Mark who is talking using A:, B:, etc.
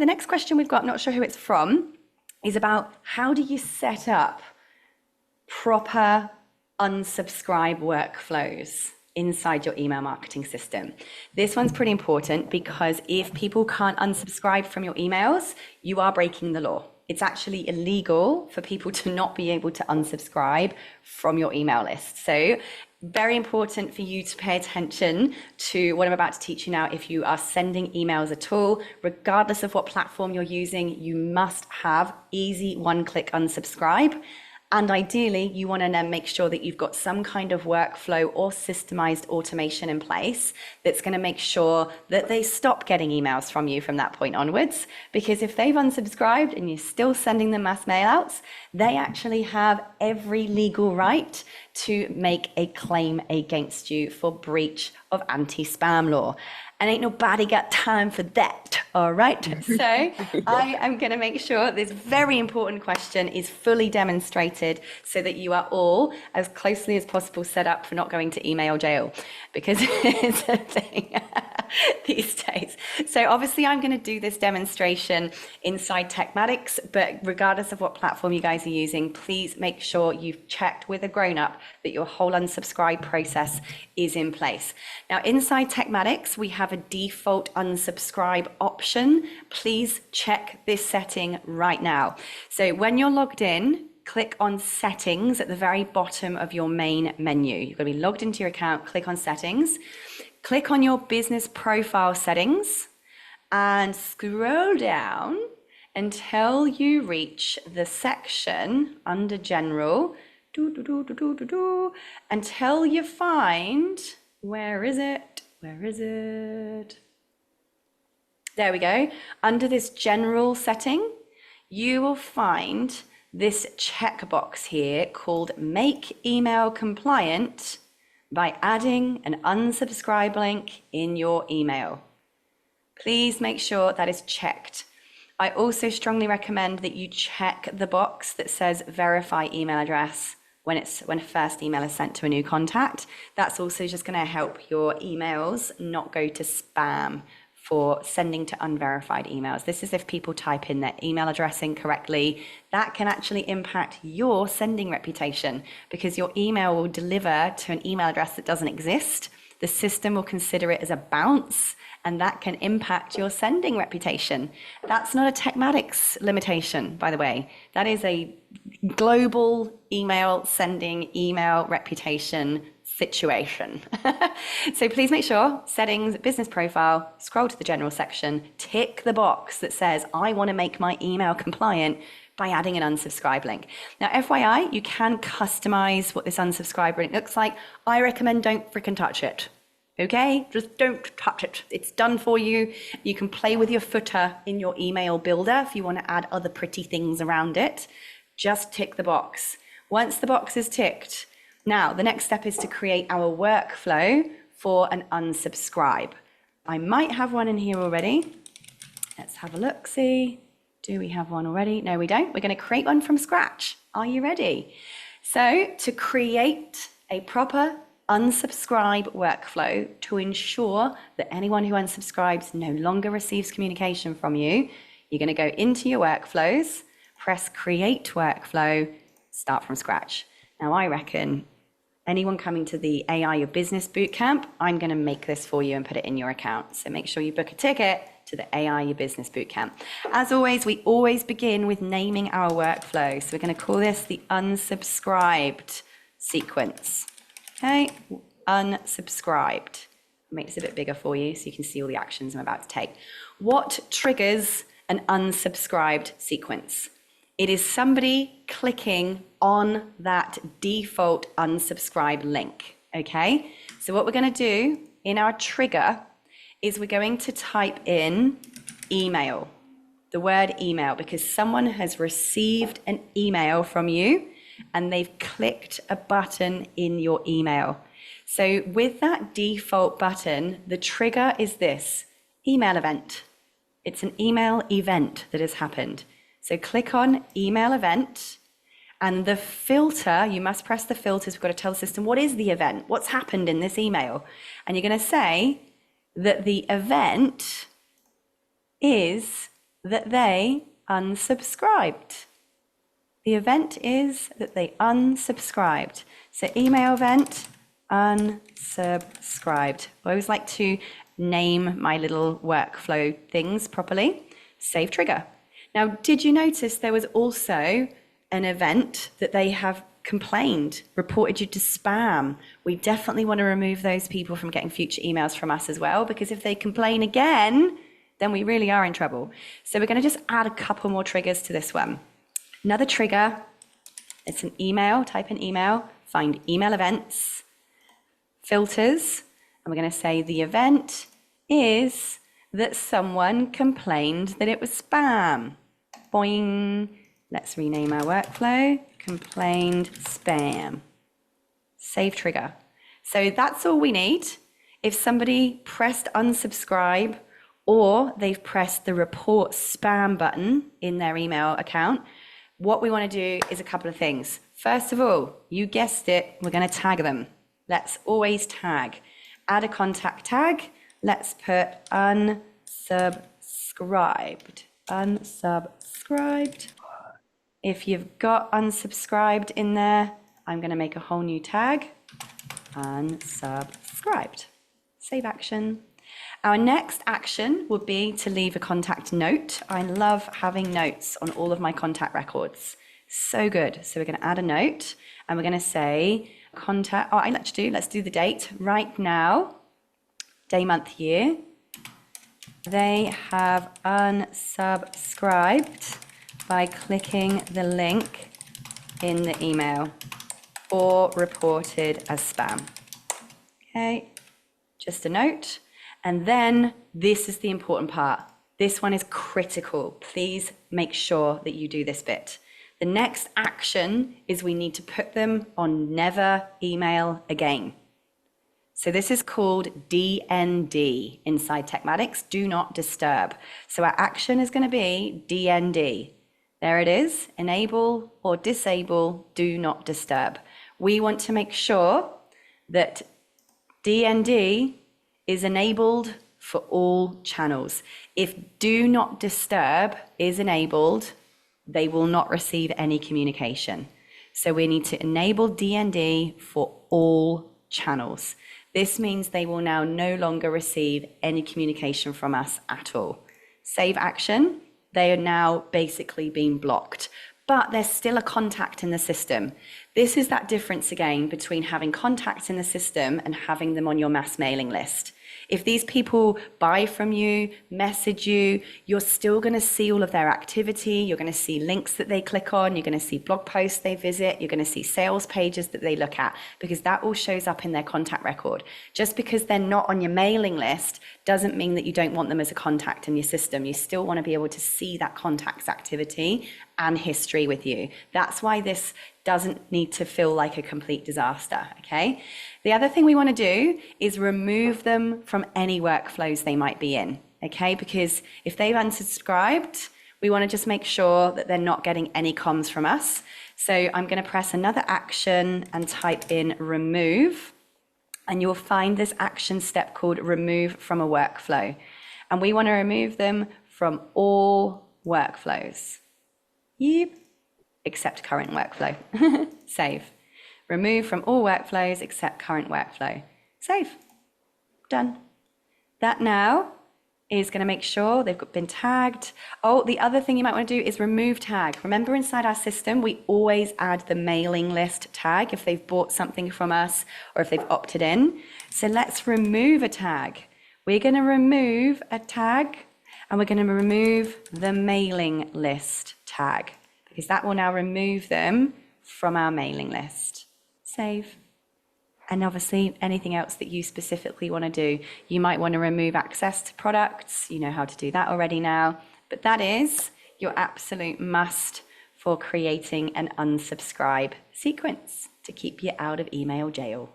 A: The next question we've got, I'm not sure who it's from, is about how do you set up proper unsubscribe workflows inside your email marketing system. This one's pretty important because if people can't unsubscribe from your emails, you are breaking the law. It's actually illegal for people to not be able to unsubscribe from your email list. So very important for you to pay attention to what I'm about to teach you now. If you are sending emails at all, regardless of what platform you're using, you must have easy one-click unsubscribe. And ideally, you want to then make sure that you've got some kind of workflow or systemized automation in place that's going to make sure that they stop getting emails from you from that point onwards. Because if they've unsubscribed and you're still sending them mass mail outs, they actually have every legal right to make a claim against you for breach of anti-spam law. And ain't nobody got time for that, all right? So I am going to make sure this very important question is fully demonstrated so that you are all as closely as possible set up for not going to email jail, because it's a thing these days. So obviously I'm going to do this demonstration inside Tekmatix, but regardless of what platform you guys are using, please make sure you've checked with a grown-up that your whole unsubscribe process is in place. Now inside Tekmatix, we have a default unsubscribe option. Please check this setting right now. So when you're logged in, click on settings at the very bottom of your main menu. You're going to be logged into your account, click on settings, click on your business profile settings and scroll down until you reach the section under general, until you find, where is it? Where is it? There we go. Under this general setting, you will find this checkbox here called Make Email Compliant by adding an unsubscribe link in your email. Please make sure that is checked. I also strongly recommend that you check the box that says verify email address when a first email is sent to a new contact. That's also just going to help your emails not go to spam for sending to unverified emails. This is if people type in their email address incorrectly. That can actually impact your sending reputation because your email will deliver to an email address that doesn't exist. The system will consider it as a bounce, and that can impact your sending reputation. That's not a Tekmatix limitation, by the way. That is a global email sending, email reputation situation. So please make sure, settings, business profile, scroll to the general section, tick the box that says, I want to make my email compliant by adding an unsubscribe link. Now, FYI, you can customize what this unsubscribe link looks like. I recommend don't freaking touch it. Okay, just don't touch it. It's done for you. You can play with your footer in your email builder if you want to add other pretty things around it. Just tick the box. Once the box is ticked, now the next step is to create our workflow for an unsubscribe. I might have one in here already. Let's have a look, see. Do we have one already? No, we don't. We're going to create one from scratch. Are you ready? So to create a proper unsubscribe workflow to ensure that anyone who unsubscribes no longer receives communication from you, you're going to go into your workflows, press create workflow, start from scratch. Now I reckon anyone coming to the AI Your Business Bootcamp, I'm going to make this for you and put it in your account. So make sure you book a ticket to the AI Your Business Bootcamp. As always, we always begin with naming our workflow. So we're going to call this the unsubscribed sequence. Okay, unsubscribed. I'll make this a bit bigger for you so you can see all the actions I'm about to take. What triggers an unsubscribed sequence? It is somebody clicking on that default unsubscribe link, okay? So what we're going to do in our trigger is we're going to type in email, the word email, because someone has received an email from you and they've clicked a button in your email. So with that default button, the trigger is this, email event. It's an email event that has happened. So click on email event, and the filter, you must press the filters. We've got to tell the system, what is the event? What's happened in this email? And you're going to say that the event is that they unsubscribed. The event is that they unsubscribed. So email event, unsubscribed. I always like to name my little workflow things properly. Save trigger. Now, did you notice there was also an event that they have complained, reported you to spam? We definitely want to remove those people from getting future emails from us as well, because if they complain again, then we really are in trouble. So we're going to just add a couple more triggers to this one. Another trigger, it's an email, type in email, find email events, filters, and we're going to say the event is that someone complained that it was spam. Boing. Let's rename our workflow. Complained spam. Save trigger. So that's all we need. If somebody pressed unsubscribe or they've pressed the report spam button in their email account, what we want to do is a couple of things. First of all, you guessed it, we're going to tag them. Let's always tag. Add a contact tag. Let's put unsubscribed. Unsubscribed. If you've got unsubscribed in there, I'm going to make a whole new tag. Unsubscribed. Save action. Our next action would be to leave a contact note. I love having notes on all of my contact records. So good. So we're going to add a note and we're going to say contact. Oh, let's do the date right now. Day, month, year. They have unsubscribed by clicking the link in the email or reported as spam. Okay, just a note. And then this is the important part. This one is critical. Please make sure that you do this bit. The next action is we need to put them on never email again. So this is called DND inside Tekmatix, do not disturb. So our action is going to be DND. There it is, enable or disable, do not disturb. We want to make sure that DND is enabled for all channels. If do not disturb is enabled, they will not receive any communication. So we need to enable DND for all channels. This means they will now no longer receive any communication from us at all. Save action. They are now basically being blocked, but there's still a contact in the system. This is that difference again between having contacts in the system and having them on your mass mailing list. If these people buy from you, message you, you're still going to see all of their activity. You're going to see links that they click on. You're going to see blog posts they visit. You're going to see sales pages that they look at, because that all shows up in their contact record. Just because they're not on your mailing list doesn't mean that you don't want them as a contact in your system. You still want to be able to see that contact's activity and history with you. That's why this doesn't need to feel like a complete disaster, okay? The other thing we want to do is remove them from any workflows they might be in, okay? Because if they've unsubscribed, we want to just make sure that they're not getting any comms from us. So I'm going to press another action and type in remove, and you'll find this action step called remove from a workflow. And we want to remove them from all workflows. Yep. Except current workflow. Save. Remove from all workflows except current workflow. Save. Done. That now is going to make sure they've been tagged. Oh, the other thing you might want to do is remove tag. Remember, inside our system, we always add the mailing list tag if they've bought something from us or if they've opted in. So let's remove a tag. We're going to remove a tag and we're going to remove the mailing list tag, because that will now remove them from our mailing list. Save. And obviously anything else that you specifically want to do. You might want to remove access to products. You know how to do that already now. But that is your absolute must for creating an unsubscribe sequence to keep you out of email jail.